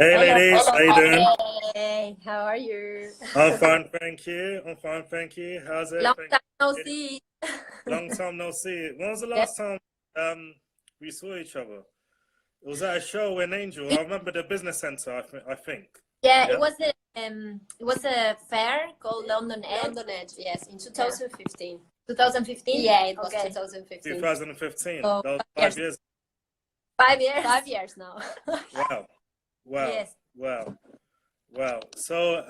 Hey Hello, ladies, hello. how you doing? Hey, how are you? I'm fine, thank you. I'm fine, thank you. How's Long everything? time no see. Long time no see. When was the Yeah, last time we saw each other? It was at a show in Angel. I it, remember the business center, I think. yeah, Yeah? it was a fair called London Edge. London Edge, yes, in Yeah. 2015. 2015. Yeah, it was Okay, 2015. 2015. so That was 5 5 years. years. 5 years. 5 years now. Wow. Wow. Yes. Wow. Wow. So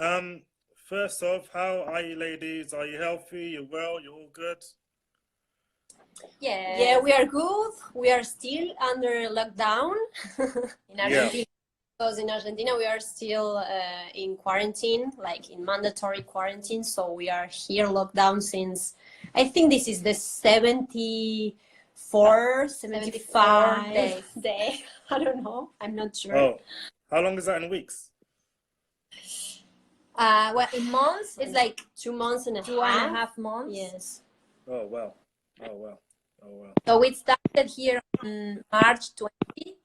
first off, how are you ladies? Are you healthy? You well? You all good? Yes. Yeah, we are good. We are still under lockdown in Yeah. Argentina. Because in Argentina we are still in quarantine, like in mandatory quarantine. So we are here locked down since, I think this is the 74, 75 days. day. I don't know. I'm not sure. Oh, how long is that in weeks? Well, in months, it's like 2 months and a two half. and a half months. Yes. Oh, wow. Oh, wow. Oh, wow. So we started here on March 20.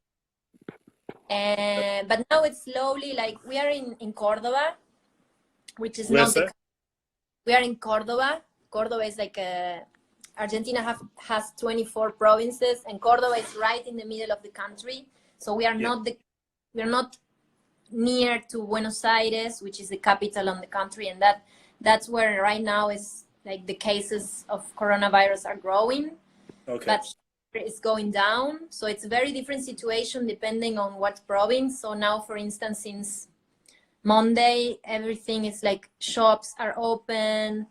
But now it's slowly, like we are in Cordoba, which is Where's not the. that? We are in Cordoba. Cordoba is like Argentina has 24 provinces, and Cordoba is right in the middle of the country. So we are Yeah. we're not near to Buenos Aires, which is the capital of the country, and that's where right now is like the cases of coronavirus are growing. Okay. But here it's going down. So it's a very different situation depending on what province. So now, for instance, since Monday, everything is like shops are open,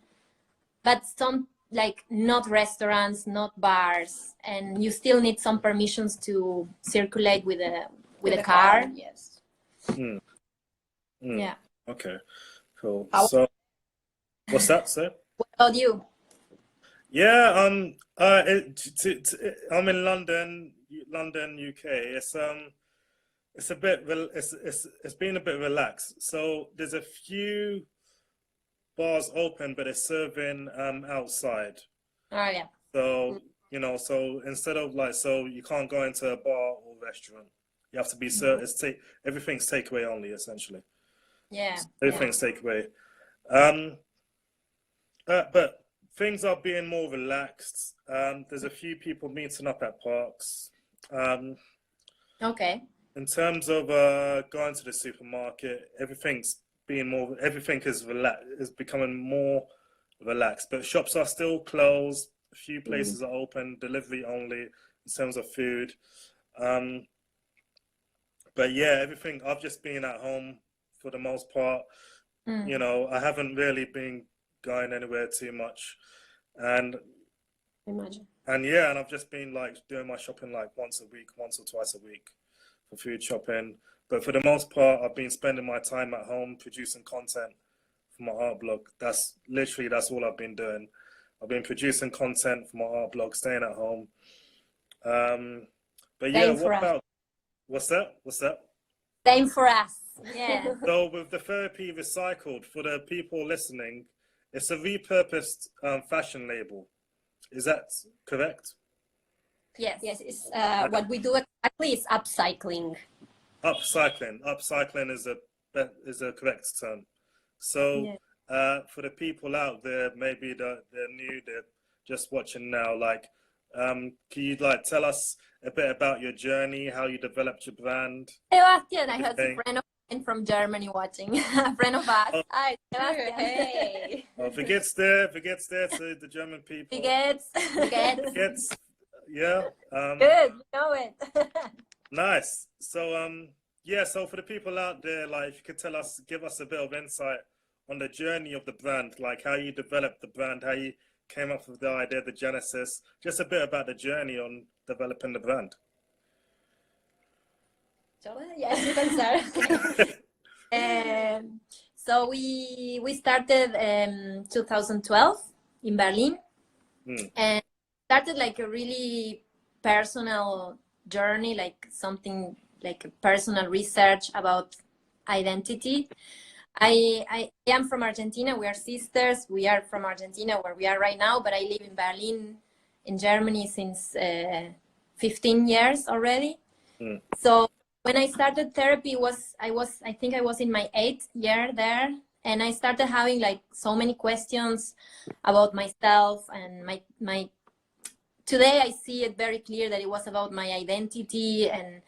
but some like not restaurants, not bars, and you still need some permissions to circulate with a car. Yes. Mm. Mm. Yeah. Okay. Cool. How So, what's that, sir? about you? Yeah. I'm in London, UK. It's a bit. It's been a bit relaxed. So there's a few bars open, but they're serving outside. Oh yeah. So so instead of so you can't go into a bar or restaurant. You have to be served. Everything's takeaway only, essentially. Yeah. Everything's takeaway. But things are being more relaxed. There's a few people meeting up at parks. Okay. In terms of going to the supermarket, everything is becoming more relaxed. But shops are still closed. A few places are open, delivery only in terms of food. But yeah, everything. I've just been at home for the most part. I haven't really been going anywhere too much, and Imagine. and I've just been like doing my shopping like once or twice a week for food shopping. But for the most part, I've been spending my time at home producing content for my art blog. That's all I've been doing. I've been producing content for my art blog, staying at home. But yeah, Same for us. What's that? Same for us. Yeah. So with the therapy recycled, for the people listening, it's a repurposed fashion label. Is that correct? Yes. Yes, it's what we do exactly is upcycling. Upcycling is a correct term. So Yeah. for the people out there, maybe they're new, they're just watching now. Can you tell us a bit about your journey, how you developed your brand? Sebastian, I had a friend of mine from Germany watching. A friend of us. Oh. Hi, Sebastian. Hey. Forgets there to the German people. Forgets. Yeah. Good, you know it. Nice. So so for the people out there, if you could give us a bit of insight on the journey of the brand, like how you developed the brand, how you came up with the idea, the genesis, just a bit about the journey on developing the brand. Yes, you can start. So we started 2012 in Berlin, and started like a really personal journey, like something like a personal research about identity. I am from Argentina. We are sisters. We are from Argentina, where we are right now, but I live in Berlin, in Germany, since 15 years already. So when I started therapy, I think I was in my 8th year there, and I started having like so many questions about myself and my. Today I see it very clear that it was about my identity, and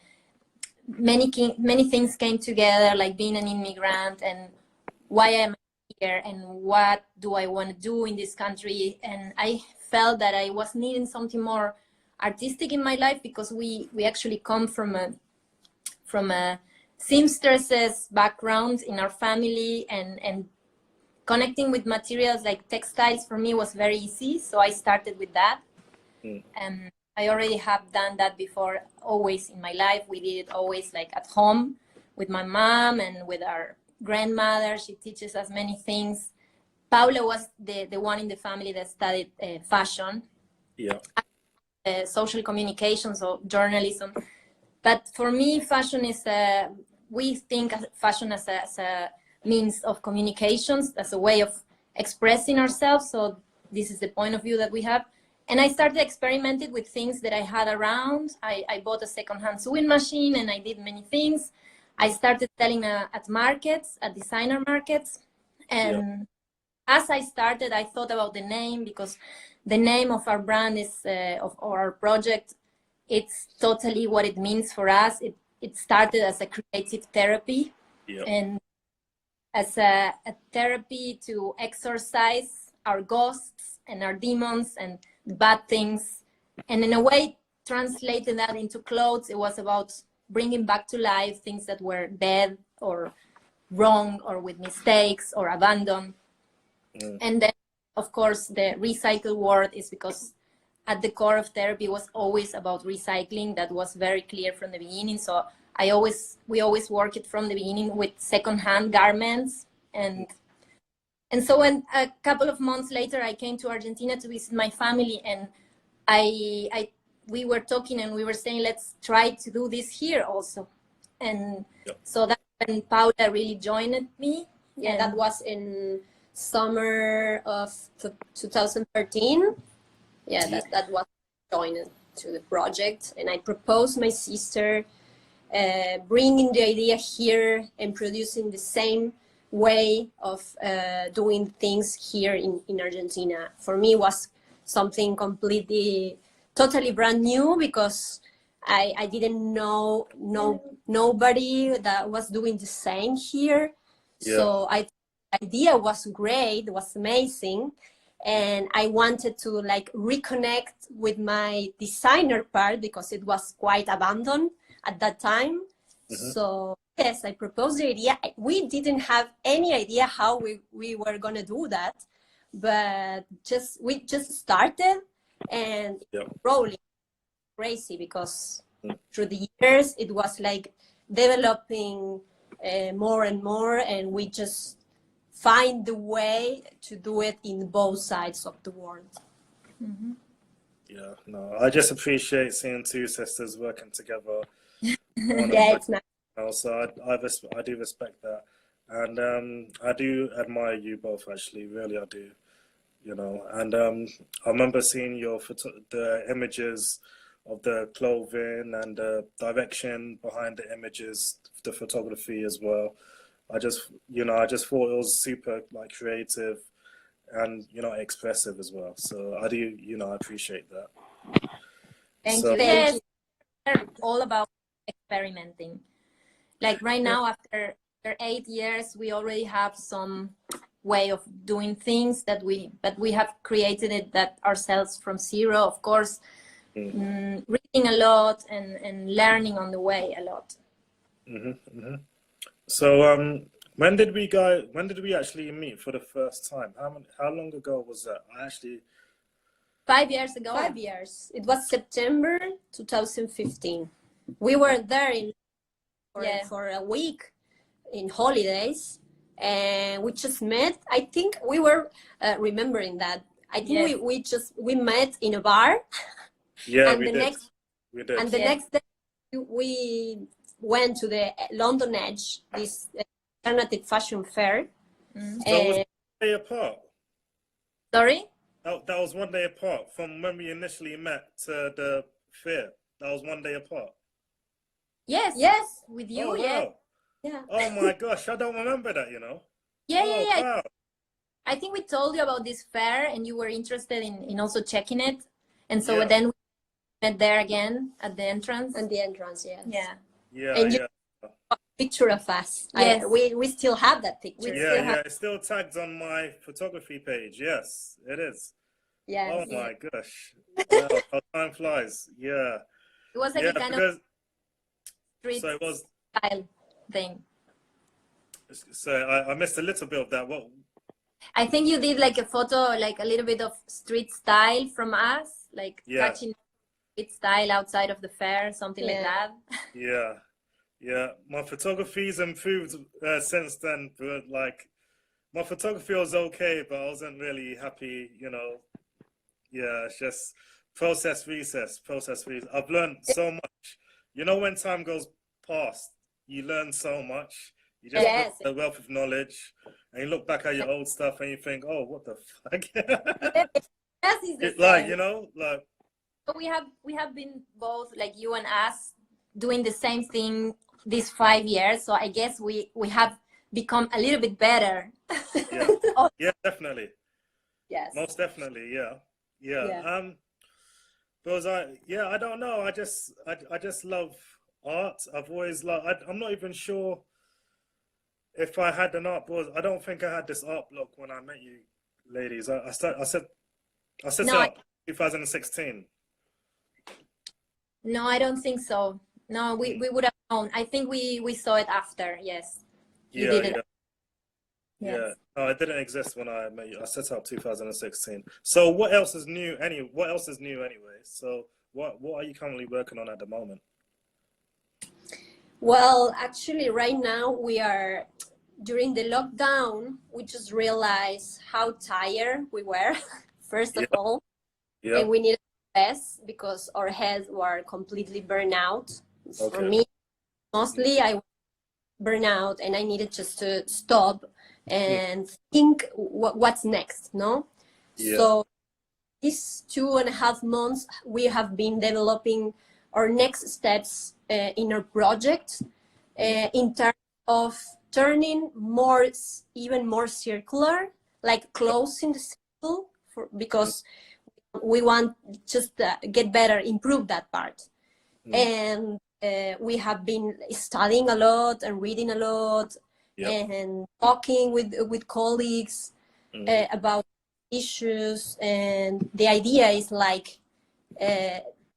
many things came together, like being an immigrant and why am I here and what do I want to do in this country. And I felt that I was needing something more artistic in my life, because we actually come from a seamstresses background in our family, and connecting with materials like textiles for me was very easy. So I started with that. And I already have done that before, always in my life. We did it always like at home with my mom and with our grandmother. She teaches us many things. Paula was the one in the family that studied fashion, social communications or journalism. But for me, fashion is we think of fashion as a means of communications, as a way of expressing ourselves. So this is the point of view that we have. And I started experimenting with things that I had around. I bought a secondhand sewing machine, and I did many things. I started selling at markets, at designer markets. And as I started, I thought about the name, because the name of our brand is, of our project, it's totally what it means for us. It started as a creative therapy, and as a therapy to exorcise our ghosts and our demons and bad things. And in a way, translating that into clothes, it was about bringing back to life things that were dead or wrong or with mistakes or abandoned. And then, of course, the recycle word is because at the core of therapy was always about recycling. That was very clear from the beginning. So we always work it from the beginning with secondhand garments. And so when a couple of months later, I came to Argentina to visit my family, and we were talking and we were saying, let's try to do this here also. And so that's when Paula really joined me. Yeah, that was in summer of 2013. Yeah, that was joined to the project. And I proposed my sister bringing the idea here and producing the same way of doing things here in Argentina. For me, was something totally brand new, because I didn't know nobody that was doing the same here. So the idea was great, was amazing, and I wanted to like reconnect with my designer part, because it was quite abandoned at that time. So yes, I proposed the idea. We didn't have any idea how we were gonna do that, but we just started, and rolling crazy, because through the years it was like developing more and more, and we just find the way to do it in both sides of the world. Yeah, no, I just appreciate seeing two sisters working together. It's nice. So I do respect that, and I do admire you both, actually, really I do, you know. And I remember seeing the images of the clothing and the direction behind the images, the photography as well. I just thought it was super like creative and expressive as well. So I do, I appreciate that. Thank you. Yes, we're all about experimenting. Like right now, after 8 years, we already have some way of doing things but we have created it that ourselves from zero, of course, reading a lot and learning on the way a lot. So when did we actually meet for the first time? How long ago was that? 5 years ago. 5 years. It was September 2015. We were there for a week in holidays, and we just met. I think we were remembering that. I think we met in a bar. Yeah, and we did. And the next day we went to the London Edge, this alternative fashion fair. So it was 1 day apart. Sorry? That was 1 day apart from when we initially met to the fair. That was 1 day apart. Yes. with you. Oh, Yeah, wow. Yeah. Oh my gosh, I don't remember that, you know. yeah, Oh, yeah. wow. I think we told you about this fair, and you were interested in also checking it, and so Yeah. then we met there again at the entrance. And the entrance, yes. Yeah. Yeah, And you yeah. have a picture of us. Yes. We still have that picture. We Yeah, still have- yeah, it's still tagged on my photography page. Yes, it is. Yes. Oh my gosh. Wow, how time flies. Yeah. It was like Yeah, a kind of because street so it was style thing. so I missed a little bit of that. What I think you did like a photo, like a little bit of street style from us, like Yeah. catching street style outside of the fair, something like that. yeah. Yeah. My photography's improved since then, but like my photography was okay, but I wasn't really happy, you know. Yeah, it's just process recess. I've learned so much. You know, when time goes past, you learn so much. You just Yes. get a wealth of knowledge, and you look back at your old stuff and you think, "Oh, what the fuck?" Yes, is the It's like, same. you know, like So we have been both, like you and us, doing the same thing these 5 years. So I guess we have become a little bit better. yeah, yeah, definitely, Yes. most definitely, yeah. Yeah. Because I don't know. I just love art. I've always loved. I'm not even sure if I had an art board. I don't think I had this art block when I met you, ladies. I set it No, up 2016. No, I don't think so. No, we would have known. I think we saw it after. Yes, you Yeah, did it. yeah, Yes. yeah. No, it didn't exist when I met you. I set it up 2016. So what else is new? What else is new anyway? So what are you currently working on at the moment? Well, actually, right now we are during the lockdown. We just realized how tired we were, first of Yeah, all, yeah. and we needed rest because our heads were completely burned out. For Okay. me, mostly I was burned out, and I needed just to stop and think what's next. No, Yeah. so these 2.5 months we have been developing our next steps in our project in terms of turning even more circular, like closing the circle because we want just get better, improve that part. And we have been studying a lot and reading a lot. Yep. And talking with colleagues about issues, and the idea is like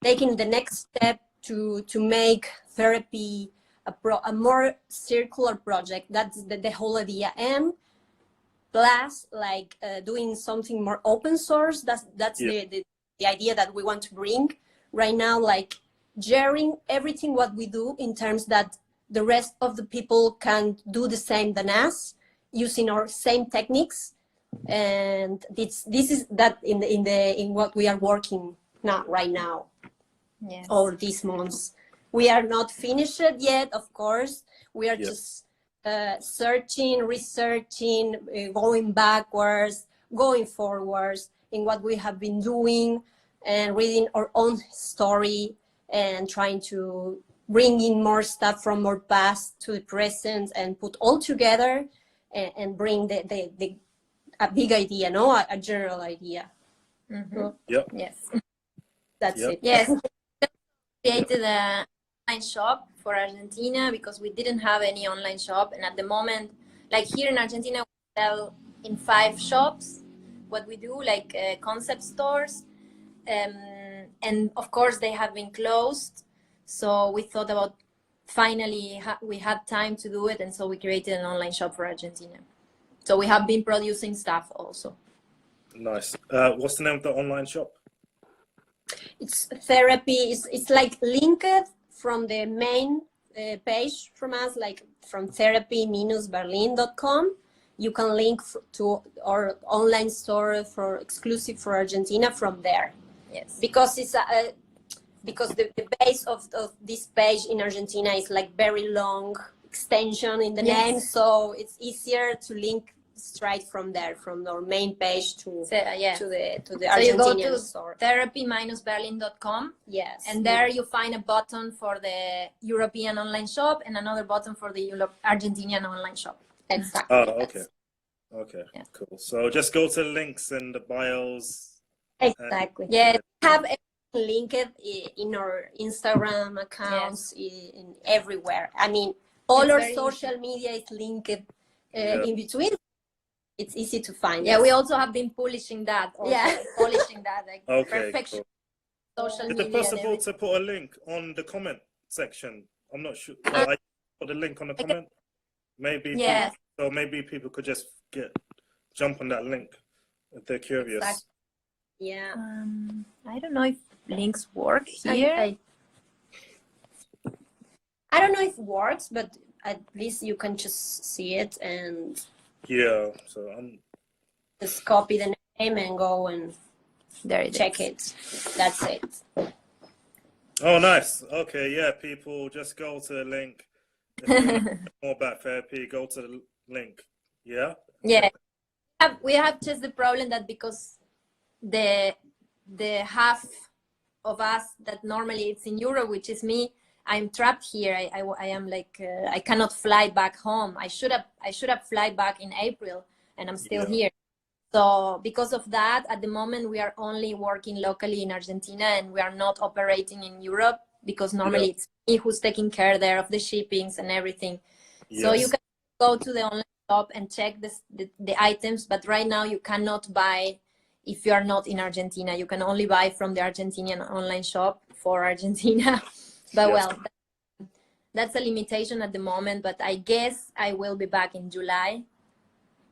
taking the next step to make therapy a more circular project. That's the whole idea. And plus, like doing something more open source. That's the idea that we want to bring right now, like sharing everything what we do in terms that the rest of the people can do the same than us, using our same techniques. And this is that in what we are working now right now. Yes. Or these months we are not finished yet, of course. We are just searching, researching, going backwards, going forwards in what we have been doing, and reading our own story and trying to bring in more stuff from our past to the present and put all together and bring a big idea, no, a general idea. Yep. Yes. That's Yep. it. Yes. Created an online shop for Argentina because we didn't have any online shop, and at the moment, like here in Argentina, we sell in 5 shops. What we do, like concept stores, and of course they have been closed. So we thought about finally we had time to do it, and so we created an online shop for Argentina. So we have been producing stuff also. Nice. What's the name of the online shop? It's therapy. It's like linked from the main page from us, like from therapy-berlin.com. You can link to our online store for exclusive for Argentina from there. Yes. Because it's because the base of this page in Argentina is like very long extension in the name, so it's easier to link straight from there, from our main page to yeah. to the So you Argentinian go to store. therapy-berlin.com. Yes. And there you find a button for the European online shop and another button for the Argentinian online shop. Exactly. Oh, okay. Yes. Okay, Yeah. cool. So just go to the links in the bios. Exactly. Yeah. We have everything linked in our Instagram accounts, in everywhere. I mean, all It's our very social media is linked Yeah. in between. It's easy to find. Yeah, us. we also have been polishing that. Also, Yeah. polishing that, like Okay, perfection, cool. social Is media. it possible and to put a link on the comment section? I'm not sure. I put the link on the comment. Maybe. Yes. So maybe people could just jump on that link if they're curious. Exactly. Yeah. I don't know if links work here. I don't know if it works, but at least you can just see it and Yeah. So I'm. just copy the name and go and There it check is. it. That's it. Oh, nice. Okay, yeah. People just go to the link. If you want to know more about therapy, go to the link. Yeah. Yeah, we have just the problem that because the half of us that normally it's in Europe, which is me, I'm trapped here. I am like I cannot fly back home. I should have fly back in April, and I'm still here. So because of that, at the moment we are only working locally in Argentina, and we are not operating in Europe because normally it's me who's taking care there of the shippings and everything. Yes. So you can go to the online shop and check the items, but right now you cannot buy if you are not in Argentina. You can only buy from the Argentinian online shop for Argentina. But well, that's a limitation at the moment, but I guess I will be back in July.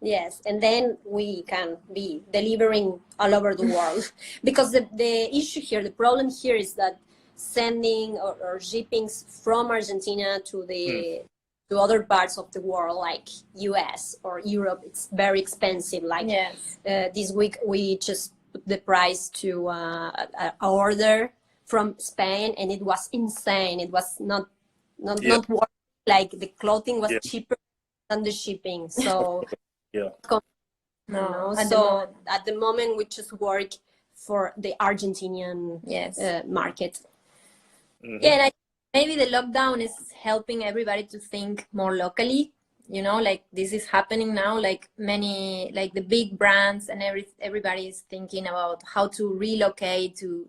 Yes, and then we can be delivering all over the world. Because the issue here, the problem here is that sending or shippings from Argentina to the to other parts of the world, like US or Europe, it's very expensive. Like this week, we just put the price to an order from Spain, and it was insane. It was not worth. Like the clothing was cheaper than the shipping. So No, at the moment we just work for the Argentinian market. Yeah, and maybe the lockdown is helping everybody to think more locally. You know, like this is happening now. Like many, like the big brands and everybody is thinking about how to relocate to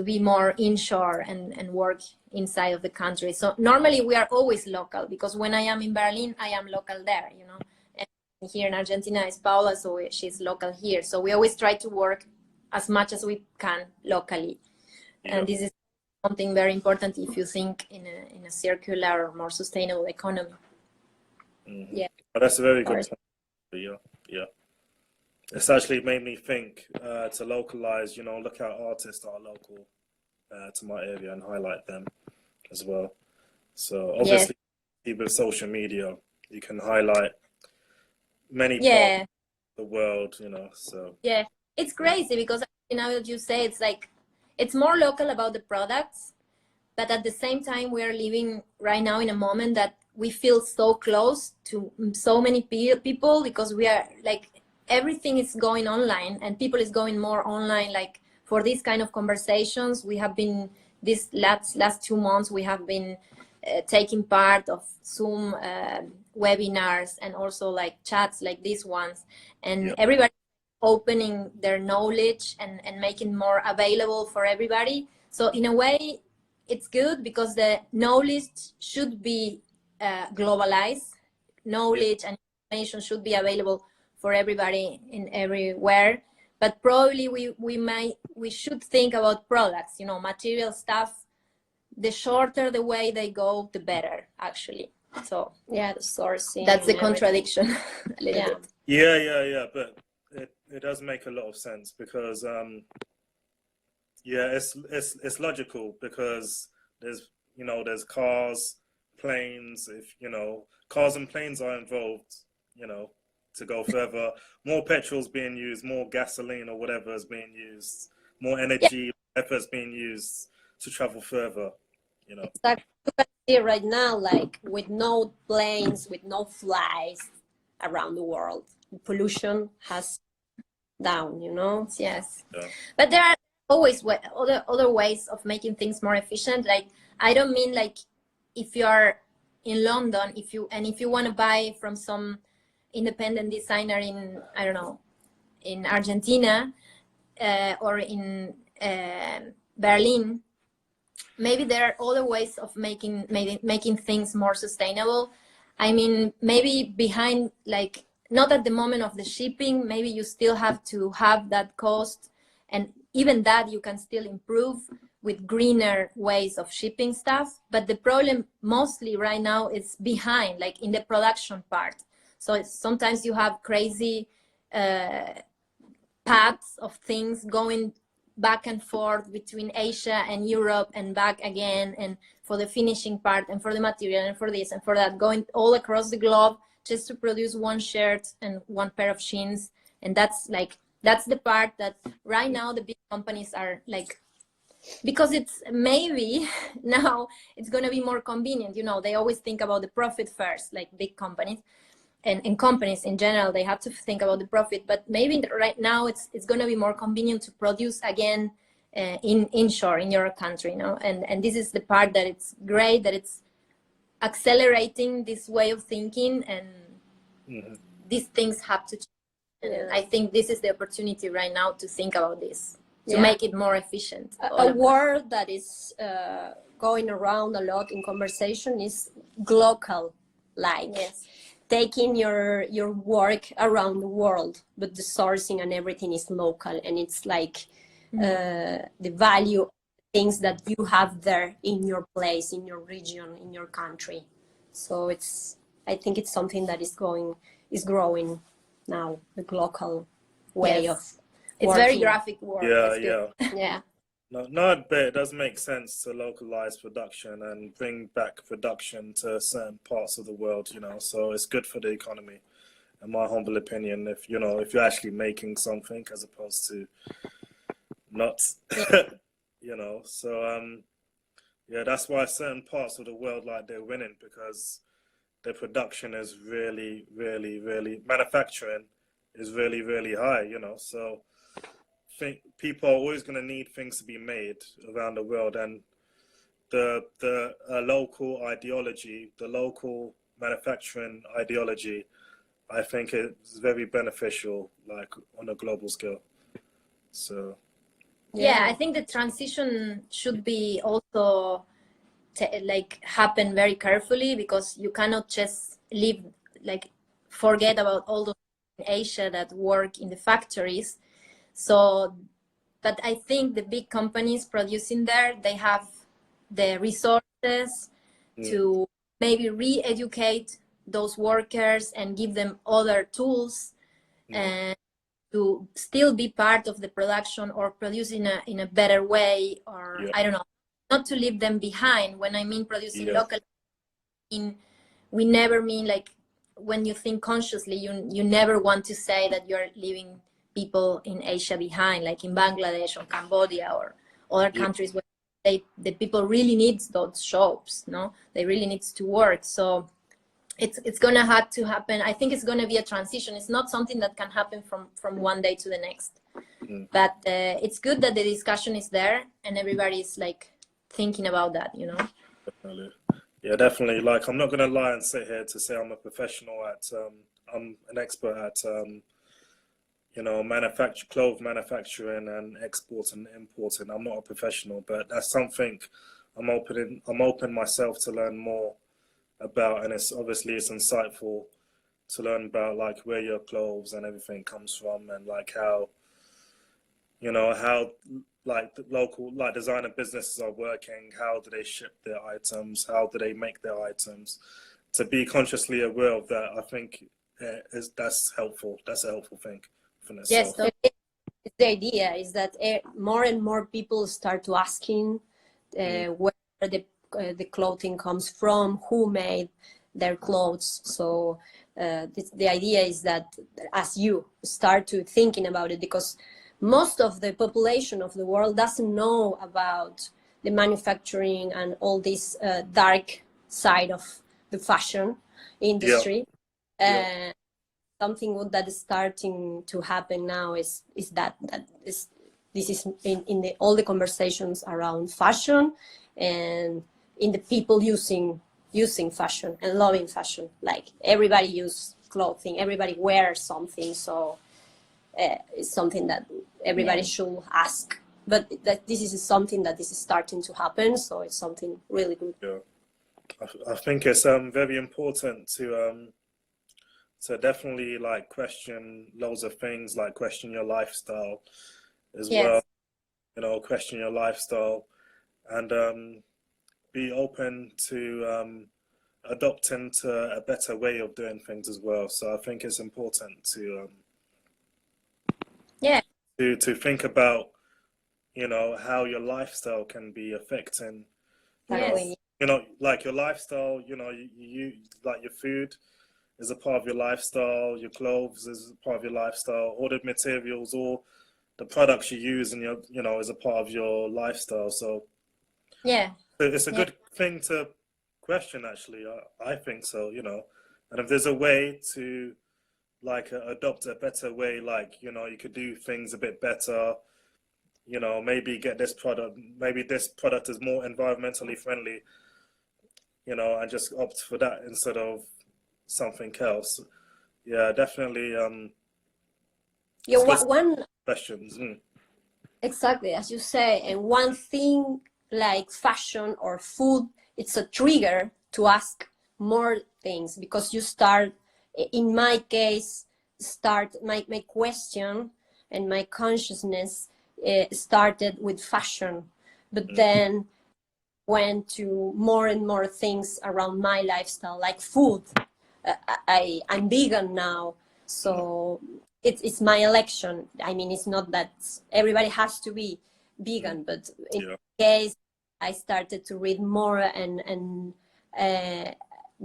be more inshore and work inside of the country. So normally we are always local, because when I am in Berlin, I am local there. You know, and here in Argentina is Paula, so she's local here. So we always try to work as much as we can locally. And this is something very important if you think in a circular or more sustainable economy. Yeah, oh, that's a very good point. Yeah. It's actually made me think to localize. You know, look at artists that are local to my area and highlight them as well. So obviously, with social media, you can highlight many parts of the world. You know, so it's crazy because now that you say, it's like it's more local about the products, but at the same time we are living right now in a moment that we feel so close to so many people, because we are like everything is going online and people is going more online. Like for these kind of conversations, we have been this last 2 months we have been taking part of Zoom webinars and also like chats like these ones, and everybody opening their knowledge and making more available for everybody. So in a way it's good because the knowledge should be globalized. Knowledge and information should be available for everybody in everywhere, but probably we should think about products, you know, material stuff. The shorter the way they go, the better, actually. So the sourcing, that's the contradiction a little bit. Yeah, but it does make a lot of sense because it's logical, because there's cars, planes. If cars and planes are involved, to go further, more petrol's being used, more gasoline or whatever is being used, more energy efforts being used to travel further. Exactly. You can see right now, like with no planes, with no flights, around the world. The pollution has down, you know? Yes. Yeah. But there are always other ways of making things more efficient. Like, I don't mean like if you are in London, if you want to buy from some independent designer in, I don't know, in Argentina or in Berlin, maybe there are other ways of making things more sustainable. I mean, maybe behind, like, not at the moment of the shipping, maybe you still have to have that cost, and even that you can still improve with greener ways of shipping stuff. But the problem mostly right now is behind, like in the production part. So sometimes you have crazy paths of things going back and forth between Asia and Europe and back again, and for the finishing part and for the material and for this and for that, going all across the globe just to produce one shirt and one pair of jeans. And that's the part that right now the big companies are like, because it's maybe now it's going to be more convenient, you know, they always think about the profit first, like big companies. And companies in general, they have to think about the profit, but maybe right now it's going to be more convenient to produce again inshore in your country, you know. And this is the part that it's great, that it's accelerating this way of thinking, and these things have to change. And I think this is the opportunity right now to think about this, to make it more efficient. A word that is going around a lot in conversation is glocal, like. Yes. Taking your work around the world, but the sourcing and everything is local, and it's like the value of things that you have there in your place, in your region, in your country. So I think it's something that is growing now, the glocal way of it's working. very graphic work. Yeah. No, but it does make sense to localize production and bring back production to certain parts of the world, you know. So it's good for the economy, in my humble opinion. If you're actually making something as opposed to not, you know. So that's why certain parts of the world, like, they're winning, because their production is really, really, really, manufacturing is really, really high, you know. So people are always going to need things to be made around the world, and the local ideology, the local manufacturing ideology, I think it's very beneficial, like, on a global scale. So I think the transition should be also happen very carefully, because you cannot just forget about all those in Asia that work in the factories. So, but I think the big companies producing there, they have the resources to maybe re-educate those workers and give them other tools and to still be part of the production or produce in a better way, or I don't know, not to leave them behind. When I mean producing locally, we never mean, like, when you think consciously, you never want to say that you're leaving people in Asia behind, like in Bangladesh or Cambodia or other countries where the people really need those jobs, no? They really need to work. So it's gonna have to happen. I think it's gonna be a transition. It's not something that can happen from one day to the next. But it's good that the discussion is there and everybody's like thinking about that, you know? Definitely. Yeah, definitely. Like, I'm not gonna lie and sit here to say I'm a professional at I'm an expert at you know, clothes manufacturing and export and importing. I'm not a professional, but that's something I'm open myself to learn more about, and it's insightful to learn about, like, where your clothes and everything comes from, and like how, you know, how, like, the local, like, designer businesses are working, how do they ship their items, how do they make their items. To be consciously aware of that, I think that's helpful. That's a helpful thing. Yes, so the idea is that more and more people start to asking where the clothing comes from, who made their clothes. So the idea is that as you start to thinking about it, because most of the population of the world doesn't know about the manufacturing and all this dark side of the fashion industry. something good that is starting to happen now is that this is in all the conversations around fashion and in the people using fashion and loving fashion. Like everybody use clothing, everybody wears something, so it's something that everybody should ask. But that this is something that is starting to happen, so it's something really good. Yeah, I think it's very important to definitely like question loads of things, like question your lifestyle as well. You know, question your lifestyle and be open to adopting to a better way of doing things as well. So I think it's important to to think about, you know, how your lifestyle can be affecting, you know, like your lifestyle, you know, you like your food is a part of your lifestyle, your clothes is a part of your lifestyle, all the materials, all the products you use in your, you know, is a part of your lifestyle. So it's a good thing to question, actually. I think so, you know. And if there's a way to like adopt a better way, like, you know, you could do things a bit better, you know, maybe get this product, maybe this product is more environmentally friendly, you know, and just opt for that instead of something else. Yeah, definitely. One questions. Exactly, as you say, and one thing like fashion or food, it's a trigger to ask more things, because you start, in my case, my question and my consciousness started with fashion, but then went to more and more things around my lifestyle, like food. I'm vegan now, so it's my election. I mean, it's not that everybody has to be vegan, but in case I started to read more and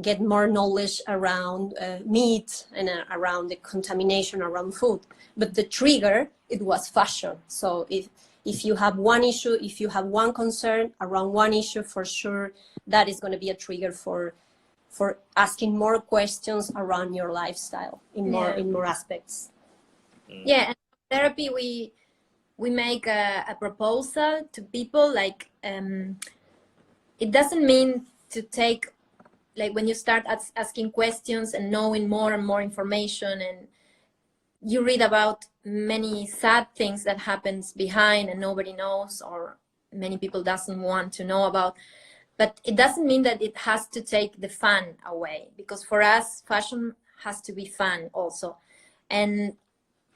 get more knowledge around meat and around the contamination around food. But the trigger, it was fashion. So if you have one issue, if you have one concern around one issue, for sure, that is going to be a trigger for asking more questions around your lifestyle in more aspects. Yeah, and therapy, we make a proposal to people, like it doesn't mean to take, like when you start asking questions and knowing more and more information, and you read about many sad things that happens behind and nobody knows, or many people doesn't want to know about. But it doesn't mean that it has to take the fun away, because for us, fashion has to be fun also. And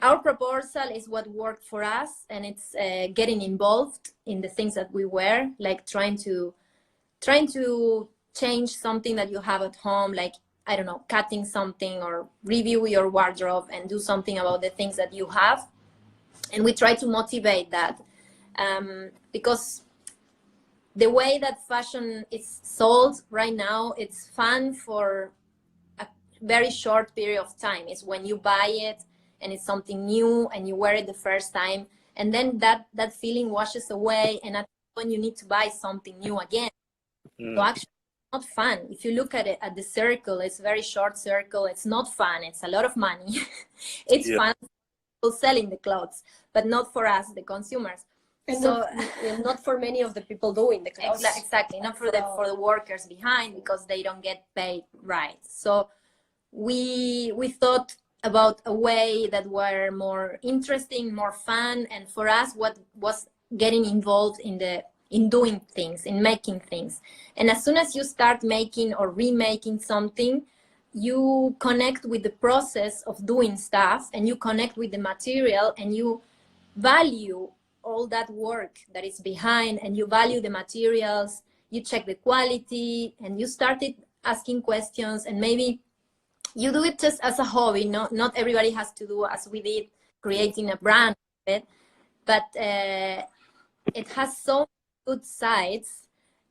our proposal is what worked for us, and it's getting involved in the things that we wear, like trying to change something that you have at home, like, I don't know, cutting something, or review your wardrobe and do something about the things that you have. And we try to motivate that, because the way that fashion is sold right now, it's fun for a very short period of time. It's when you buy it and it's something new and you wear it the first time, and then that feeling washes away, and at that point you need to buy something new again. So actually, it's not fun. If you look at it at the circle, it's a very short circle. It's not fun. It's a lot of money. It's fun for selling the clothes, but not for us, the consumers. And so not for many of the people doing the clothes. Exactly, not for the workers behind, because they don't get paid right. So we thought about a way that were more interesting, more fun, and for us, what was getting involved in doing things, in making things. And as soon as you start making or remaking something, you connect with the process of doing stuff, and you connect with the material, and you value all that work that is behind, and you value the materials, you check the quality, and you started asking questions, and maybe you do it just as a hobby. Not everybody has to do as we did, creating a brand of it, but it has so good sides,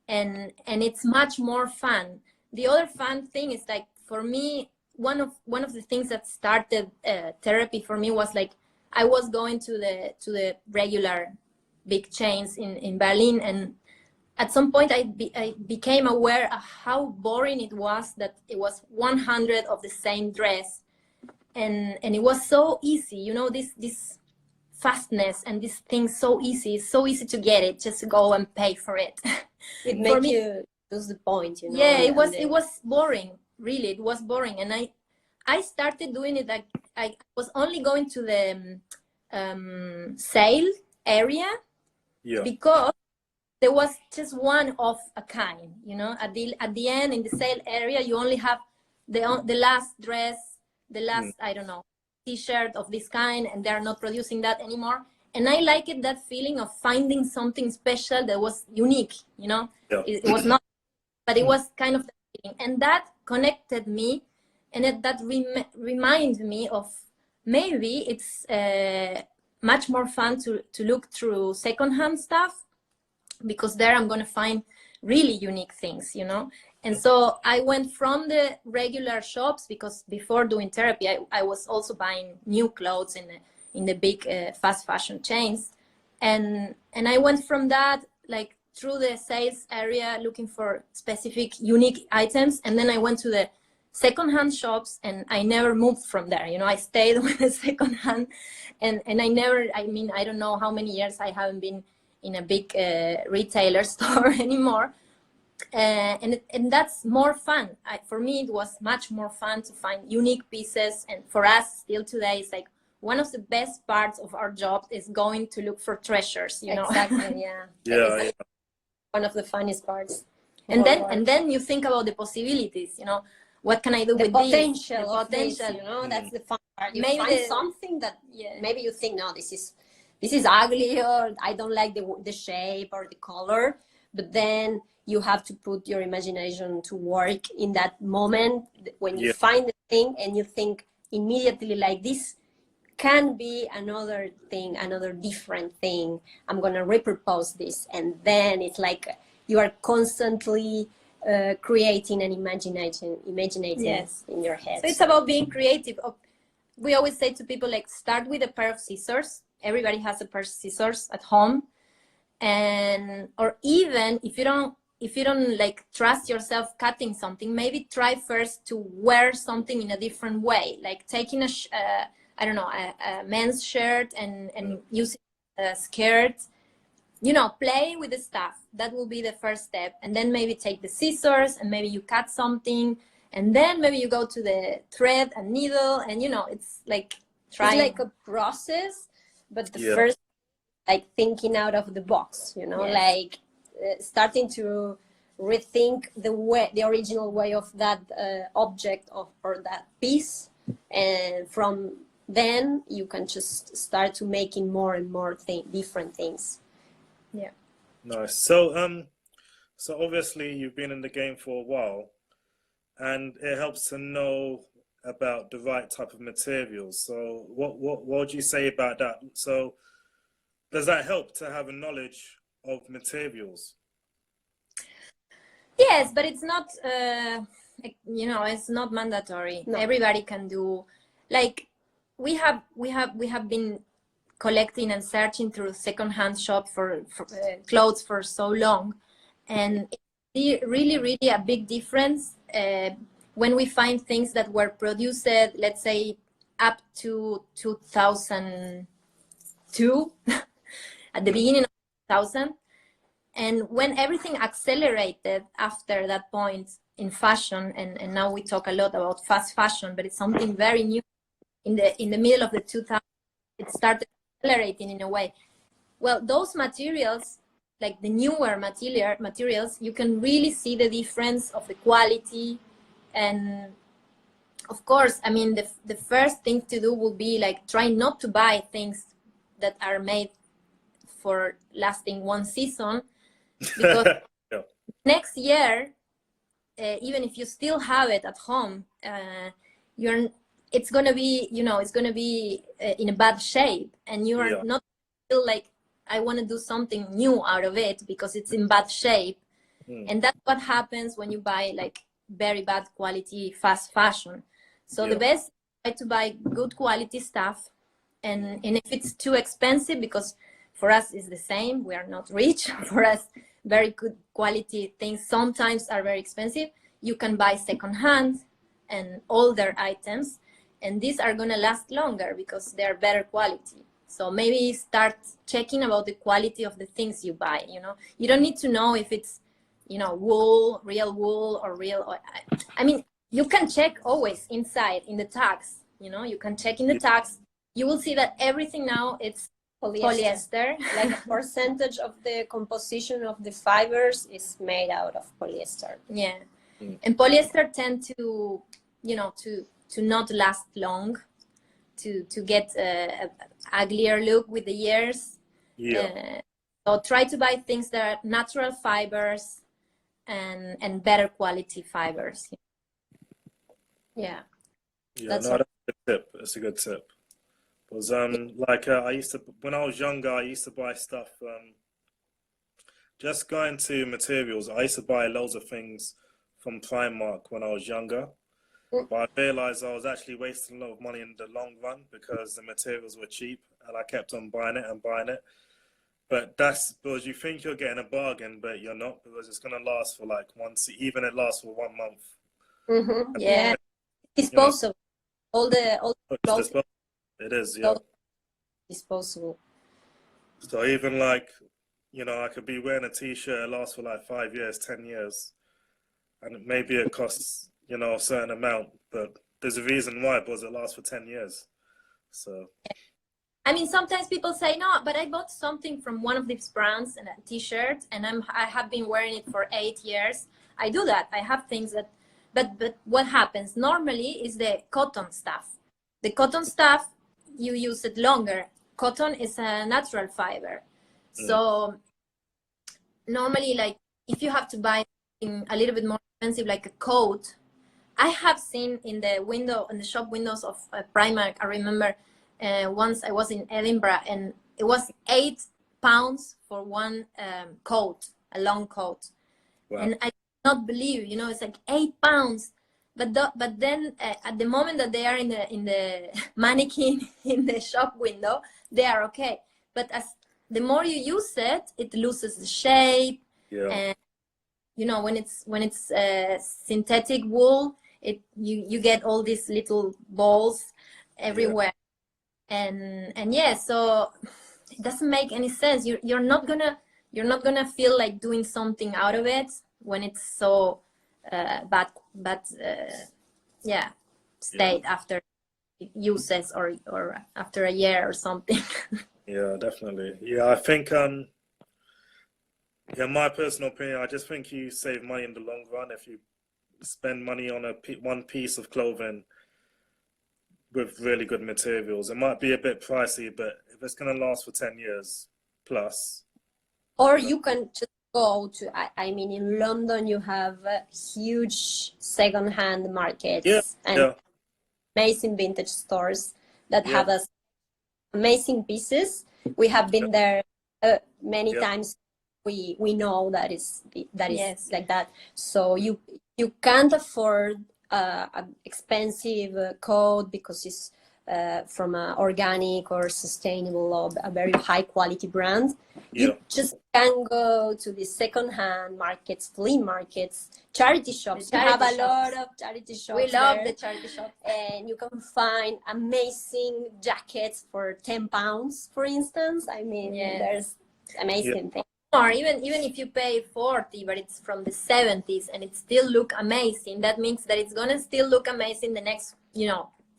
and it's much more fun. The other fun thing is, like, for me, one of the things that started therapy for me was, like, I was going to the regular big chains in Berlin, and at some point I became aware of how boring it was, that it was 100 of the same dress, and it was so easy, you know, this fastness and this thing so easy. It's so easy to get it, just go and pay for it. It makes you lose the point, you know. Yeah, it was boring, really. It was boring, and I started doing it like I was only going to the sale area, because there was just one of a kind, you know. At the end, in the sale area, you only have the last dress, the last I don't know, t-shirt of this kind, and they're not producing that anymore. And I liked it, that feeling of finding something special that was unique, you know. It was not, but it was kind of the feeling, and that connected me, and that reminded me of maybe it's much more fun to look through secondhand stuff, because there I'm going to find really unique things, you know. And so I went from the regular shops, because before doing therapy, I was also buying new clothes in the big fast fashion chains. And I went from that, like, through the sales area, looking for specific unique items. And then I went to the secondhand shops, and I never moved from there. You know, I stayed with the secondhand, and I mean, I don't know how many years I haven't been in a big retailer store anymore. And that's more fun. For me, it was much more fun to find unique pieces. And for us, still today, it's like one of the best parts of our job is going to look for treasures, you know. Exactly, yeah. One of the funniest parts. And then you think about the possibilities, you know. What can I do with potential this? The potential, you know, that's the fun part. You maybe find something that maybe you think, no, this is ugly, or I don't like the shape or the color, but then you have to put your imagination to work in that moment when you find the thing, and you think immediately, like, this can be another thing, another different thing. I'm going to repurpose this. And then it's like you are constantly creating and imagining in your head. So it's about being creative. We always say to people, like, start with a pair of scissors. Everybody has a pair of scissors at home. Or even if you don't like trust yourself cutting something, maybe try first to wear something in a different way, like taking a men's shirt and using a skirt, you know, play with the stuff. That will be the first step. And then maybe take the scissors, and maybe you cut something, and then maybe you go to the thread and needle, and, you know, it's like trying. It's like a process, but the first, like, thinking out of the box, you know, like starting to rethink the original way of that object or that piece, and from then you can just start to making more and more different things. Yeah. Nice. So obviously you've been in the game for a while, and it helps to know about the right type of materials. So what would you say about that? So does that help to have a knowledge of materials? Yes, but it's not, you know, it's not mandatory. No. Everybody can do, like, we have been collecting and searching through secondhand shop for clothes for so long, and it's really a big difference when we find things that were produced, let's say, up to 2002, at the beginning of 2000, and when everything accelerated after that point in fashion, and now we talk a lot about fast fashion, but it's something very new. In the middle of the 2000s, it started accelerating in a way. Well, those materials, like the newer materials, you can really see the difference of the quality. And of course, I mean, the first thing to do will be, like, try not to buy things that are made for lasting one season, because next year, even if you still have it at home, it's gonna be, you know, it's gonna be in a bad shape, and you are not feel like, I want to do something new out of it because it's in bad shape. And that's what happens when you buy, like, very bad quality fast fashion. So the best, try to buy good quality stuff, and if it's too expensive, because for us it's the same, we are not rich, for us very good quality things sometimes are very expensive, you can buy secondhand and older items. and these are gonna last longer because they're better quality. So maybe start checking about the quality of the things you buy. You know, you don't need to know if it's, you know, real wool or real. I mean, you can check always inside in the tags. You know, you can check in the tags. You will see that everything now it's polyester. Like a percentage of the composition of the fibers is made out of polyester. Yeah, and polyester tend to, you know, to not last long, to get a uglier look with the years. Yeah. So try to buy things that are natural fibers and better quality fibers. Yeah. Yeah, That's no, that's a good tip. That's a good tip. Because like I used to, when I was younger, I used to buy stuff. Just going to materials, I used to buy loads of things from Primark when I was younger. But I realized I was actually wasting a lot of money in the long run because the materials were cheap, and I kept on buying it and buying it. But that's because you think you're getting a bargain, but you're not, because it's gonna last for like even it lasts for 1 month. Yeah, Disposable. All the clothes. It is, yeah. Disposable. So even like, you know, I could be wearing a t-shirt, it lasts for like 5 years, 10 years, and maybe it costs, you know, a certain amount, but there's a reason why, because it lasts for 10 years. So I mean, sometimes people say, no, but I bought something from one of these brands and a t-shirt, and I have been wearing it for 8 years. I do that. I have things that, but what happens normally is the cotton stuff. The cotton stuff, you use it longer. Cotton is a natural fiber. So normally, like, if you have to buy a little bit more expensive, like a coat, I have seen in the shop windows of Primark, I remember once I was in Edinburgh, and it was £8 for one coat, a long coat. wow. And I cannot believe, you know, it's like £8. But then at the moment that they are in the mannequin in the shop window, they are okay. But as the more you use it, it loses the shape. Yeah. And you know, when it's synthetic wool, you get all these little balls everywhere. And yeah, so it doesn't make any sense. You're not gonna feel like doing something out of it when it's so bad state after uses or after a year or something. Yeah, definitely. Yeah, I think yeah, my personal opinion, I just think you save money in the long run if you spend money on one piece of clothing with really good materials. It might be a bit pricey, but if it's going to last for 10 years plus. Or you can just go to, I mean, in London, you have huge second-hand markets and amazing vintage stores that have amazing pieces. We have been there many times. We know that is like that. So you can't afford an expensive coat because it's from an organic or sustainable or a very high quality brand. You just can go to the second-hand markets, flea markets, charity shops. We have a lot of charity shops. We love the charity shops. And you can find amazing jackets for £10, for instance. I mean, there's amazing things. Or even if you pay 40, but it's from the 70s and it still look amazing, that means that it's gonna still look amazing the next,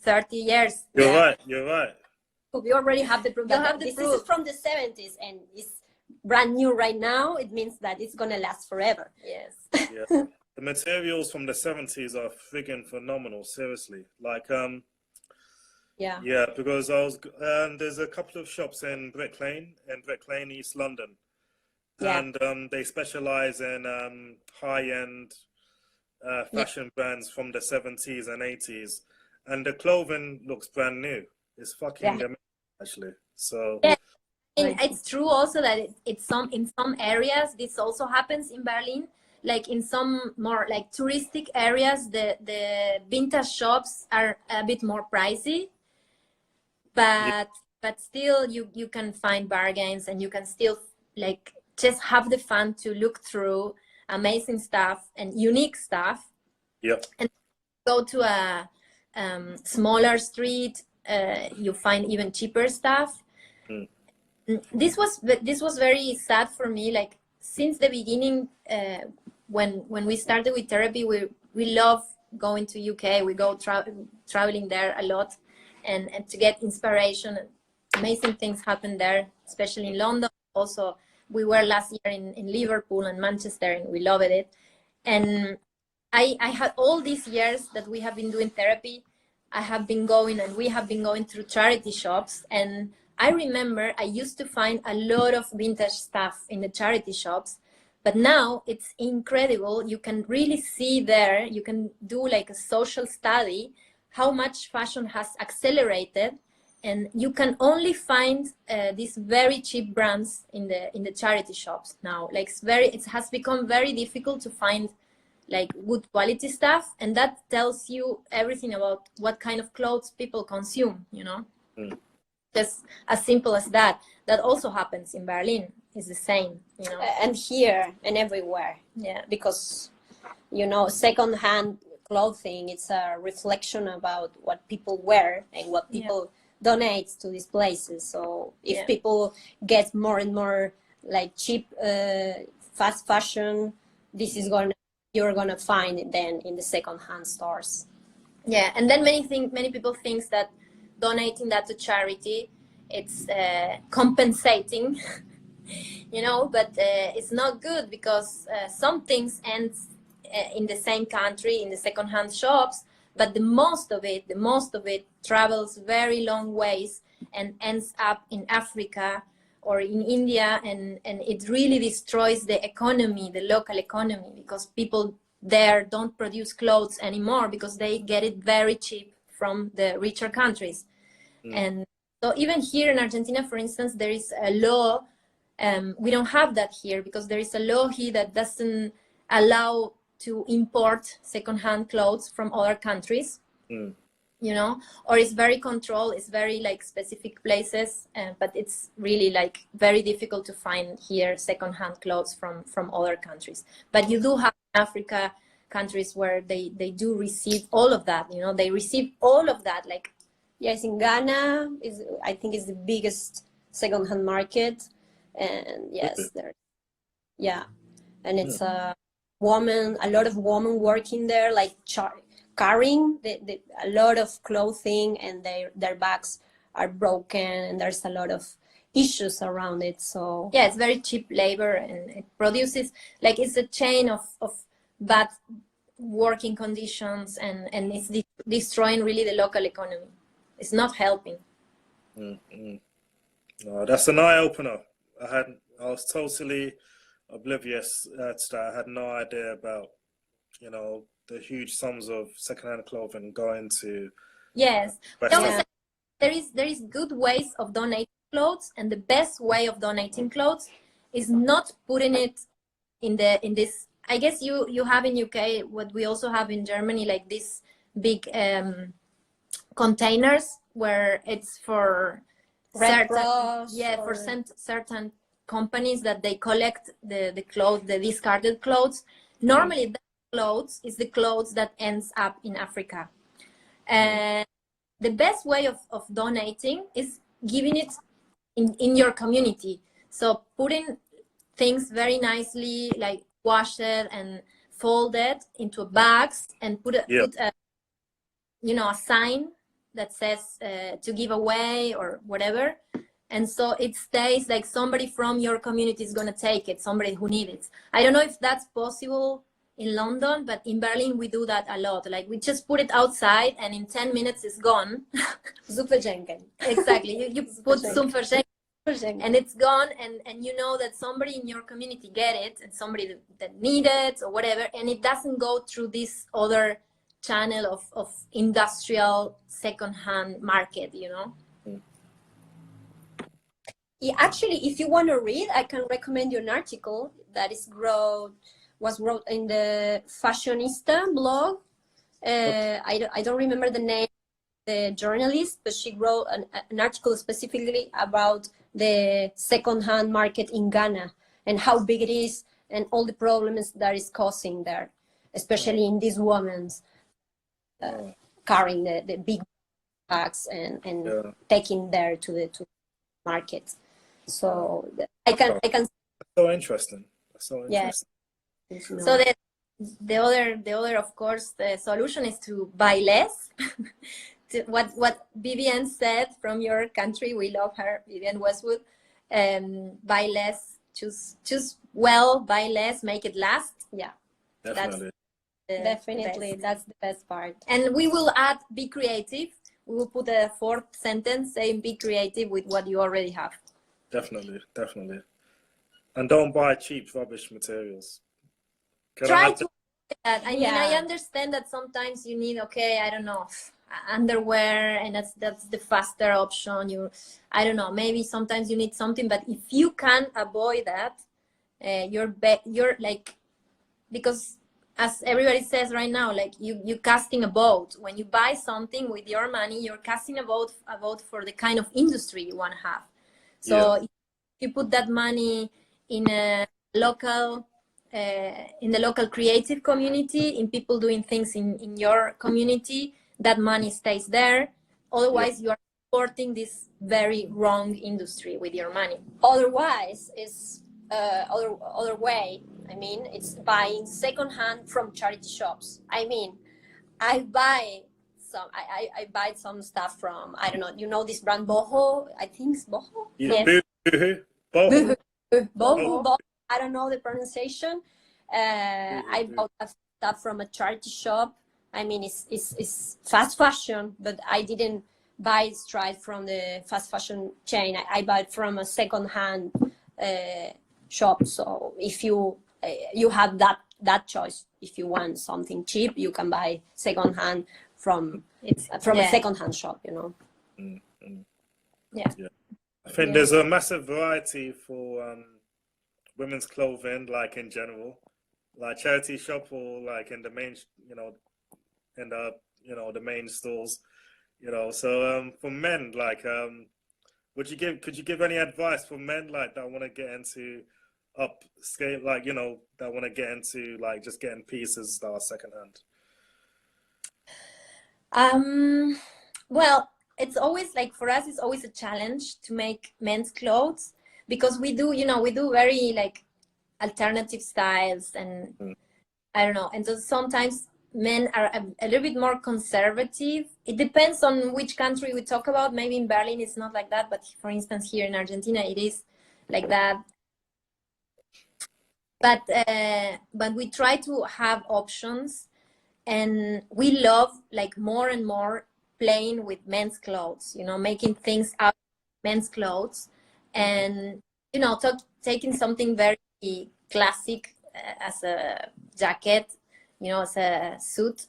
30 years. You're right. We already have the proof that this is from the 70s and it's brand new right now. It means that it's gonna last forever. Yes. Yeah. The materials from the 70s are friggin' phenomenal, seriously. Like, because I was, there's a couple of shops in Brick Lane, East London. Yeah. And they specialize in high-end fashion brands from the 70s and 80s. And the clothing looks brand new. It's fucking amazing, actually. So it's true also that in some areas this also happens in Berlin. Like in some more like touristic areas, the vintage shops are a bit more pricey, but still you can find bargains and you can still like just have the fun to look through amazing stuff and unique stuff. Yep. And go to a smaller street, you find even cheaper stuff. This was very sad for me. Like since the beginning, when we started with therapy, we love going to UK. We go traveling there a lot, and to get inspiration. Amazing things happen there, especially in London. Also, we were last year in Liverpool and Manchester, and we loved it. And I had all these years that we have been doing therapy, I have been going, and we have been going through charity shops. And I remember I used to find a lot of vintage stuff in the charity shops, but now it's incredible. You can really see there, you can do like a social study, how much fashion has accelerated. And you can only find these very cheap brands in the charity shops now. Like it has become very difficult to find like good quality stuff, and that tells you everything about what kind of clothes people consume, you know. Just as simple as that. That also happens in Berlin. It's the same, you know. And here and everywhere. Yeah, because, you know, secondhand clothing, it's a reflection about what people wear and what people donate to these places. So if people get more and more like cheap fast fashion, this is you're gonna find it then in the secondhand stores. Yeah, and then many people think that donating that to charity, it's compensating, you know, but it's not good, because some things end in the same country in the secondhand shops, but the most of it travels very long ways and ends up in Africa or in India, and it really destroys the economy, the local economy, because people there don't produce clothes anymore because they get it very cheap from the richer countries. And so even here in Argentina, for instance, there is a law, we don't have that here, because there is a law here that doesn't allow to import secondhand clothes from other countries. You know, or it's very controlled, it's very like specific places, but it's really like very difficult to find here secondhand clothes from other countries. But you do have Africa countries where they do receive all of that, you know, they receive all of that. Like, yes, in Ghana I think is the biggest secondhand market, and yes, there, and it's a lot of women working there, like carrying a lot of clothing, and their bags are broken, and there's a lot of issues around it. So yeah, it's very cheap labor, and it produces, like, it's a chain of bad working conditions, and it's destroying really the local economy. It's not helping. No, that's an eye-opener. I was totally oblivious to that. I had no idea about, you know, the huge sums of secondhand clothing going to. Yes, there is good ways of donating clothes, and the best way of donating clothes is not putting it in this. I guess you have in UK what we also have in Germany, like these big containers where it's for certain companies that they collect the clothes, the discarded clothes. Normally that clothes is the clothes that ends up in Africa. And the best way of donating is giving it in your community. So putting things very nicely, like wash it and fold it into bags, and put a you know, a sign that says to give away or whatever. And so it stays like somebody from your community is going to take it, somebody who needs it. I don't know if that's possible in London, but in Berlin we do that a lot. Like, we just put it outside, and in 10 minutes it's gone. Superschenken. Exactly. You put Superschenken, and it's gone, and you know that somebody in your community get it, and somebody that need it or whatever, and it doesn't go through this other channel of industrial second-hand market, you know. Yeah, actually, if you want to read, I can recommend you an article that was wrote in the Fashionista blog. I don't remember the name of the journalist, but she wrote an article specifically about the second-hand market in Ghana and how big it is and all the problems that is causing there, especially in these women's. carrying the big bags and taking there to the market. So I can. That's so interesting. That's so interesting. Yeah. So the other of course the solution is to buy less. What Vivian said from your country, we love her, Vivian Westwood. Buy less, choose well, buy less, make it last. Yeah, Definitely. definitely that's the best part. And we will add be creative. We will put a fourth sentence saying be creative with what you already have. Definitely. And don't buy cheap rubbish materials. Try to that. I mean, I understand that sometimes you need, I don't know, underwear, and that's the faster option. I don't know, maybe sometimes you need something, but if you can avoid that, you're like, because as everybody says right now, like you casting a vote. When you buy something with your money, you're casting a vote for the kind of industry you want to have. So if you put that money in a local in the local creative community, in people doing things in your community, that money stays there. Otherwise, you are supporting this very wrong industry with your money. Otherwise, it's other way. I mean, it's buying secondhand from charity shops. I mean, I buy some stuff from, I don't know, you know this brand Boho? I think it's Boho. Yes. Boho. Boho. I don't know the pronunciation. I bought stuff from a charity shop. I mean, it's fast fashion, but I didn't buy it straight from the fast fashion chain. I bought it from a second-hand shop. So if you have that choice, if you want something cheap, you can buy second-hand from a second-hand shop. You know. Yeah. I think there's a massive variety for women's clothing, like in general, like charity shop or like in the main, in the main stores, So for men, like, could you give any advice for men like that want to get into upscale, like that want to get into like just getting pieces that are secondhand? Well, it's always like for us, it's always a challenge to make men's clothes because we do very like alternative styles and I don't know. And so sometimes men are a little bit more conservative. It depends on which country we talk about. Maybe in Berlin it's not like that, but for instance here in Argentina it is like that. But we try to have options, and we love like more and more playing with men's clothes, making things out of men's clothes, and taking something very classic as a jacket, as a suit,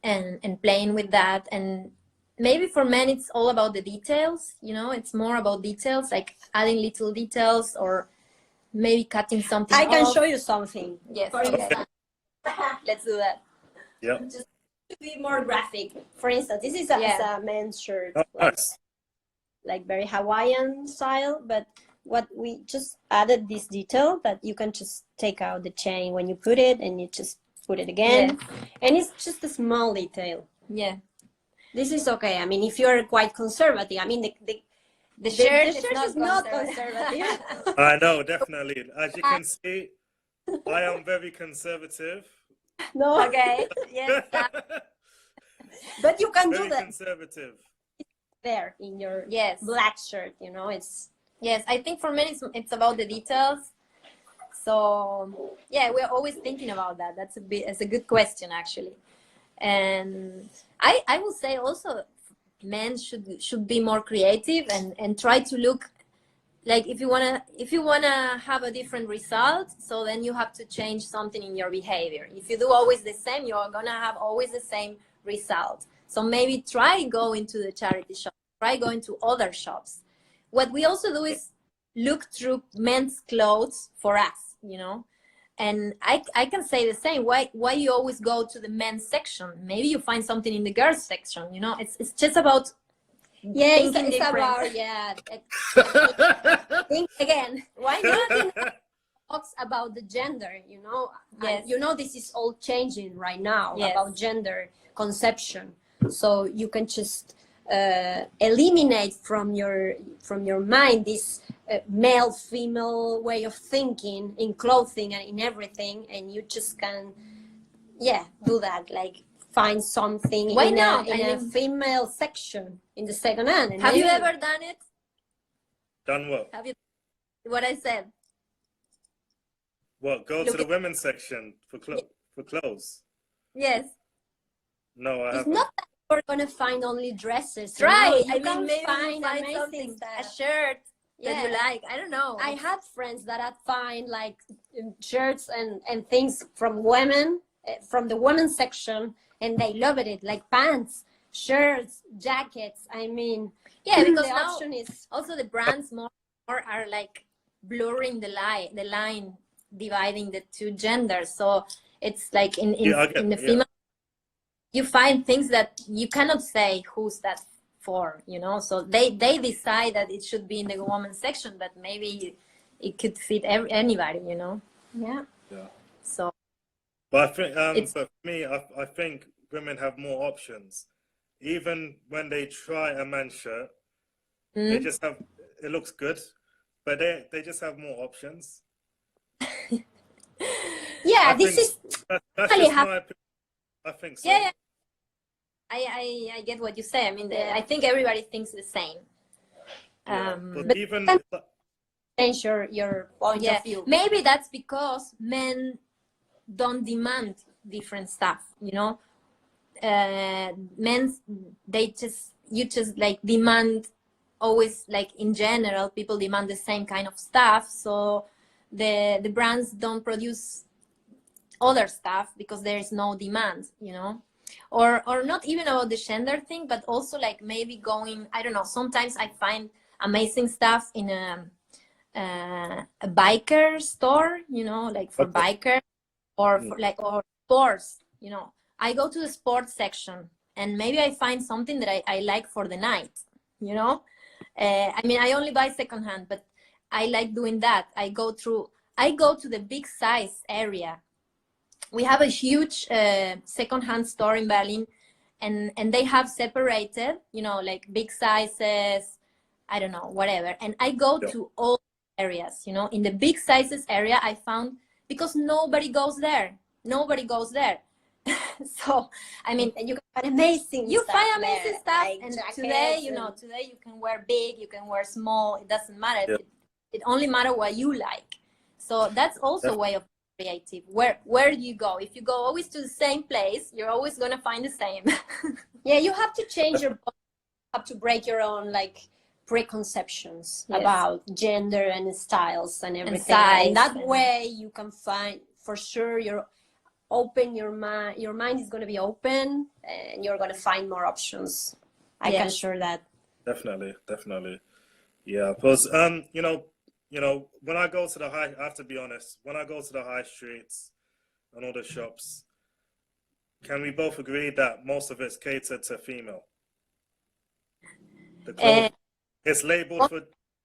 and playing with that. And maybe for men it's all about the details, it's more about details, like adding little details or maybe cutting something I can off. show you something. Yes. Okay. Let's do that. Yeah. Just to be more graphic. For instance, this is a men's shirt. Oh, nice. Like very Hawaiian style, but what we just added this detail that you can just take out the chain when you put it and you just put it again. And it's just a small detail. Yeah. This is okay. I mean, if you're quite conservative, I mean, the shirt is not conservative. I know, definitely. As you can see, I am very conservative. No. Okay. Yes. But you can do that. Conservative. There in your black shirt, it's. Yes, I think for men it's about the details. So we're always thinking about that. It's a good question actually. And I will say also men should be more creative and try to look like if you wanna have a different result, so then you have to change something in your behavior. If you do always the same, you're gonna have always the same result. So maybe try going to the charity shop, try going to other shops. What we also do is look through men's clothes for us, and I can say the same. Why you always go to the men's section? Maybe you find something in the girls section. It's just about it's about think again. Why not talks about the gender? Yes. This is all changing right now about gender conception. So you can just eliminate from your mind this male female way of thinking in clothing and in everything, and you just can do that, like find something Why in not? a female section in the second hand. And Have you maybe- ever done it? Done what? Have you what I said? What? Go Look to the at- women's section for clothes? Yes. No, I It's haven't. not that you're gonna find only dresses. you Try. know, I you mean, can maybe find you find amazing something, a stuff. shirt that you Yeah. like. I don't know. I had friends that I'd find like shirts and things from women, from the women's section, and they loved it, like pants, shirts, jackets. I mean, Yeah, because the now option is also the brands more are like blurring the line dividing the two genders. So it's like in the female, you find things that you cannot say who's that for, you know. So they decide that it should be in the women's section, but maybe it could fit anybody, you know. yeah. So But I think, It's- but for me, I think women have more options. Even when they try a men's shirt, they just have, it looks good, but they just have more options. Yeah, I this think is that's really just my opinion. I think so. yeah. I get what you say. I mean, I think everybody thinks the same. Yeah, But but even change your point yeah, of view. maybe that's because men don't demand different stuff, you know. Men, you just like demand always, like in general, people demand the same kind of stuff. So the brands don't produce other stuff because there is no demand, you know. Or not even about the gender thing, but also like maybe going, I don't know, sometimes I find amazing stuff in a biker store, you know, like for bikers, or for or sports, you know. I go to the sports section and maybe I find something that I like for the night, you know. I mean, I only buy secondhand, but I like doing that. I go to the big size area. We have a huge secondhand store in Berlin, and they have separated, you know, like big sizes, I don't know, whatever. And I go to all areas, you know. In the big sizes area, I found, because nobody goes there. So, I mean, And you can find amazing you stuff find amazing there, stuff, like and jackets today, you and- know, today you can wear big, you can wear small, it doesn't matter. Yeah. It only matters what you like. So that's also a way of creative. Where do you go? If you go always to the same place, you're always gonna find the same. Yeah, you have to change your body, you have to break your own like preconceptions Yes. about gender and styles and everything. size And that and- way you can find, for sure, your mind is going to be open, and you're going to find more options. I can Yes. assure that. definitely. Yeah, because you know, when I go to the high, I have to be honest, when I go to the high streets and all the shops, can we both agree that most of it's catered to female? The clothes, it's labeled for,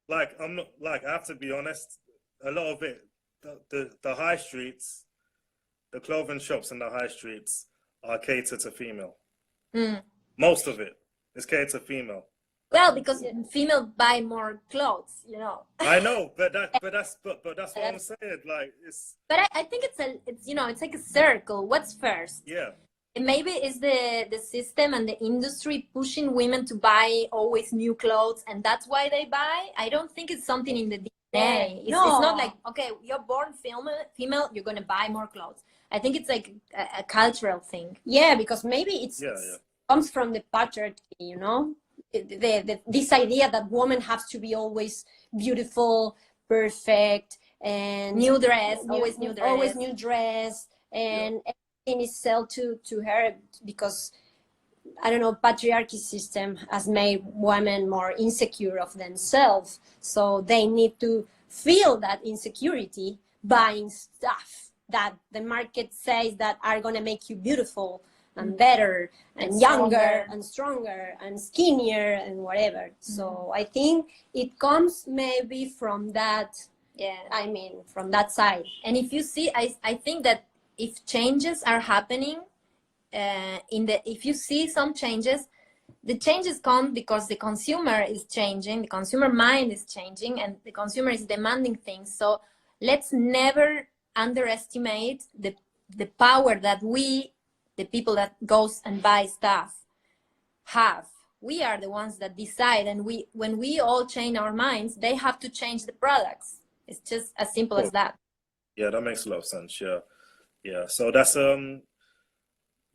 like, I'm not, like, I have to be honest, a lot of it, the high streets, the clothing shops in the high streets are catered to female. Most of it is catered to female. Well, because female buy more clothes, you know. I know, but that's what I'm saying. Like, it's, But I think it's you know, it's like a circle. What's first? yeah. And maybe it's the system and the industry pushing women to buy always new clothes, and that's why they buy. I don't think it's something in the DNA. It's not like, okay, you're born female, you're gonna buy more clothes. I think it's like a cultural thing. Yeah, because maybe it Yeah. comes from the patriarchy, you know, this idea that women have to be always beautiful, perfect, and New dress, always new dress, and everything is sold to her, because I don't know, patriarchy system has made women more insecure of themselves, so they need to feel that insecurity buying stuff that the market says that are going to make you beautiful and better and younger and stronger and skinnier and whatever. So I think it comes maybe from that, I mean, from that side. And if you see, I think that if changes are happening, if you see some changes, the changes come because the consumer is changing, the consumer mind is changing, and the consumer is demanding things. So let's never underestimate the power that we, the people that goes and buy stuff, have. We are the ones that decide, and when we all change our minds, they have to change the products. It's just as simple as that. Yeah, that makes a lot of sense. Yeah. So that's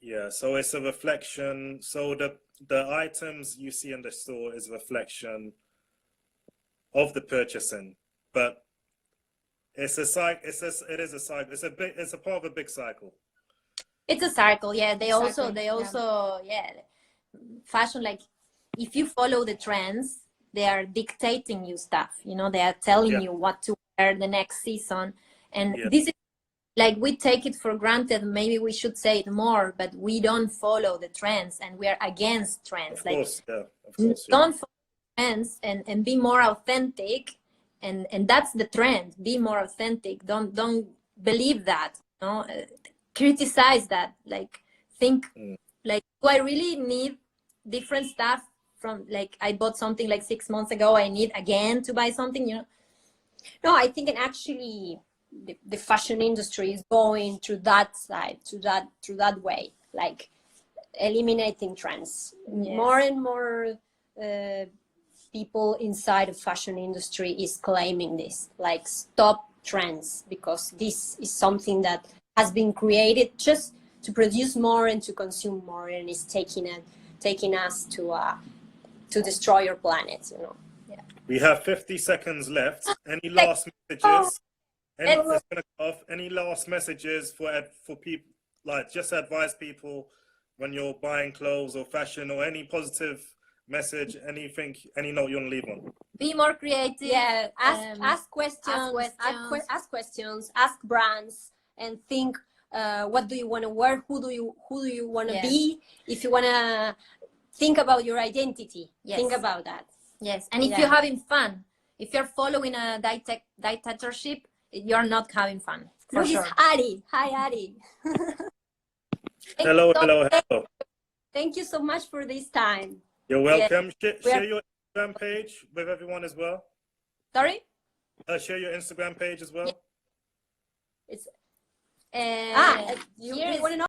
yeah. So it's a reflection. So the items you see in the store is a reflection of the purchasing, but it's a cycle. It is a cycle. It's a part of a big cycle. It's a cycle. Yeah. They also fashion, like, if you follow the trends, they are dictating you stuff, you know, they are telling you what to wear the next season. And this is like, we take it for granted. Maybe we should say it more, but we don't follow the trends, and we are against trends. Of course, don't follow trends, and be more authentic. And that's the trend. Be more authentic. Don't believe that, you know, criticize that. Like, think, like, do I really need different stuff from, like, I bought something like 6 months ago, I need again to buy something, you know? No, I think, and actually the fashion industry is going through that side, through that way, like eliminating trends. More and more people inside the fashion industry is claiming this, like, stop trends, because this is something that has been created just to produce more and to consume more, and is taking us to destroy our planet, you know. Yeah. We have 50 seconds left. Any last messages? Any last messages for people, like, just advise people when you're buying clothes or fashion, or any positive message, anything, any note you want to leave on? Be more creative. Yeah, ask questions, ask brands, and think, what do you want to wear? Who do you want to be? If you want to think about your identity, think about that. Yes, and if you're having fun, if you're following a dictatorship, you're not having fun. Look, it's Ari. Hi, Ari. Hello. Thank you so much for this time. You're welcome. Share your Instagram page with everyone as well. Sorry? Share your Instagram page as well. It's you want to know?